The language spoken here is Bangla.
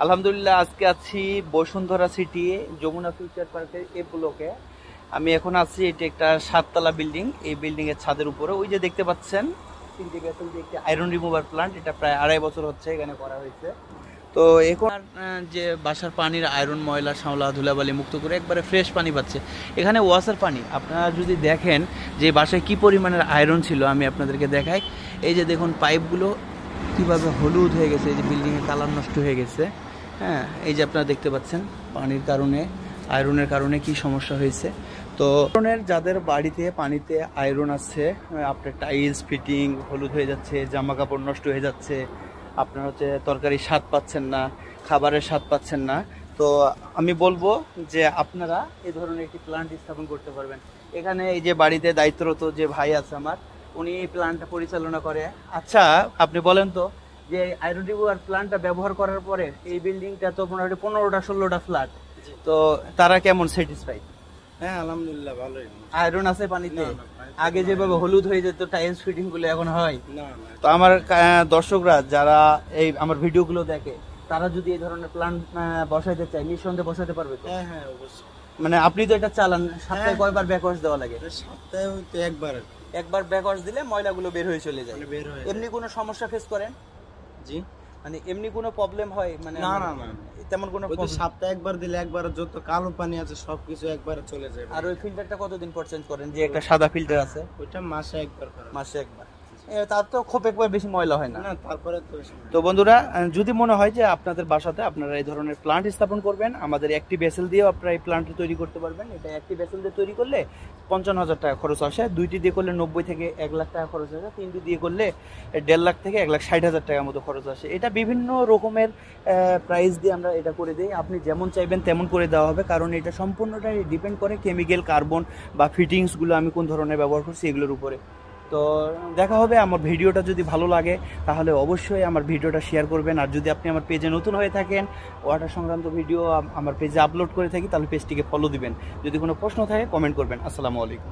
আলহামদুলিল্লাহ, আজকে আছি বসুন্ধরা সিটি যমুনা ফিউচার পার্কের এ ব্লকে। আমি এখন আছি, এটি একটা 7 তলা বিল্ডিং। এই বিল্ডিং এর ছাদের উপরে ওই যে দেখতে পাচ্ছেন তিনটি ভেসেল দিয়ে একটি আয়রন রিমুভার প্লান্ট, এটা প্রায় 2.5 বছর হচ্ছে এখানে করা হয়েছে। তো এখন যে বাসার পানির আয়রন ময়লা শ্যাওলা ধুলাবালি মুক্ত করে একবারে ফ্রেশ পানি পাচ্ছে। এখানে ওয়াসার পানি আপনারা যদি দেখেন যে বাসায় কি পরিমাণের আয়রন ছিল, আমি আপনাদেরকে দেখাই। এই যে দেখুন পাইপগুলো কীভাবে হলুদ হয়ে গেছে, এই যে বিল্ডিংয়ের কালার নষ্ট হয়ে গেছে। হ্যাঁ, এই যে আপনারা দেখতে পাচ্ছেন পানির কারণে, আয়রনের কারণে কি সমস্যা হয়েছে। তো আয়রনের যাদের বাড়িতে পানিতে আয়রন আছে, আপনার টাইলস ফিটিং হলুদ হয়ে যাচ্ছে, জামা কাপড় নষ্ট হয়ে যাচ্ছে, আপনার হচ্ছে তরকারির স্বাদ পাচ্ছেন না, খাবারের স্বাদ পাচ্ছেন না, তো আমি বলবো যে আপনারা এই ধরনের একটি প্ল্যান্ট স্থাপন করতে পারবেন। এখানে এই যে বাড়িতে দায়িত্বরত যে ভাই আছে আমার, উনি এই প্ল্যান্টটা পরিচালনা করে। আচ্ছা, আপনি বলেন তো যে আয়রন রিমুভার প্ল্যান্টটা ব্যবহার করার পরে এই বিল্ডিংটা তো মোটামুটি 15টা 16টা ফ্ল্যাট, তো তারা কেমন স্যাটিসফাইড? হ্যাঁ আলহামদুলিল্লাহ ভালোই। আয়রন আছে পানিতে? আগে যেভাবে হলুদ হয়ে যেত টাইলস ফিটিং গুলো, এখন হয় না। তো আমার দর্শকরা যারা এই আমার ভিডিওগুলো দেখে, তারা যদি এই ধরনের প্ল্যান বসাইতে চায়, নিঃসন্দেহে বসাতে পারবে তো? হ্যাঁ হ্যাঁ অবশ্যই। মানে আপনি তো এটা চালান, সপ্তাহে কয়বার ব্যাকওয়াশ দেওয়া লাগে? সপ্তাহে তো একবার। একবার ব্যাকওয়াশ দিলে ময়লাগুলো বের হয়ে চলে যায়। বের হয়ে এমনি কোনো সমস্যা ফেস করেন? জি, মানে এমনি কোনো প্রবলেম হয়? মানে না না না, তেমন কোনো ওই তো সপ্তাহে একবার দিলে একবার যত কালো পানি আছে সবকিছু একবার চলে যাবে। আর ওই ফিল্টারটা কতদিন পর চেঞ্জ করেন? যে একটা সাদা ফিল্টার আছে, ওইটা মাসে একবার করা। মাসে একবার? তার তো খুব একবার বেশি ময়লা হয় না। না, তারপরে তো তো বন্ধুরা, যদি মনে হয় যে আপনাদের বাসাতে আপনারা এই ধরনের প্লান্ট স্থাপন করবেন, আমাদের একটি বেসেল দিয়েও আপনারা এই প্লান্ট তৈরি করতে পারবেন। এটা একটি বেসেল দিয়ে তৈরি করলে 55,000 টাকা খরচ আসে, দুইটি দিয়ে করলে 90 থেকে 1 লাখ টাকা খরচ আসে, তিনটি দিয়ে করলে 1.5 লাখ থেকে 1,60,000 টাকার মতো খরচ আসে। এটা বিভিন্ন রকমের প্রাইস দিয়ে আমরা এটা করে দিই। আপনি যেমন চাইবেন তেমন করে দেওয়া হবে, কারণ এটা সম্পূর্ণটাই ডিপেন্ড করে কেমিক্যাল, কার্বন বা ফিটিংসগুলো আমি কোন ধরনের ব্যবহার করছি এগুলোর উপরে। তো দেখা হবে। আমার ভিডিওটা যদি ভালো লাগে তাহলে অবশ্যই আমার ভিডিওটা শেয়ার করবেন। আর যদি আপনি আমার পেজে নতুন হয়ে থাকেন, ওয়াটার সংক্রান্ত ভিডিও আমার পেজে আপলোড করে থাকি, তাহলে পেজটিকে ফলো দিবেন। যদি কোনো প্রশ্ন থাকে কমেন্ট করবেন। আসসালামু আলাইকুম।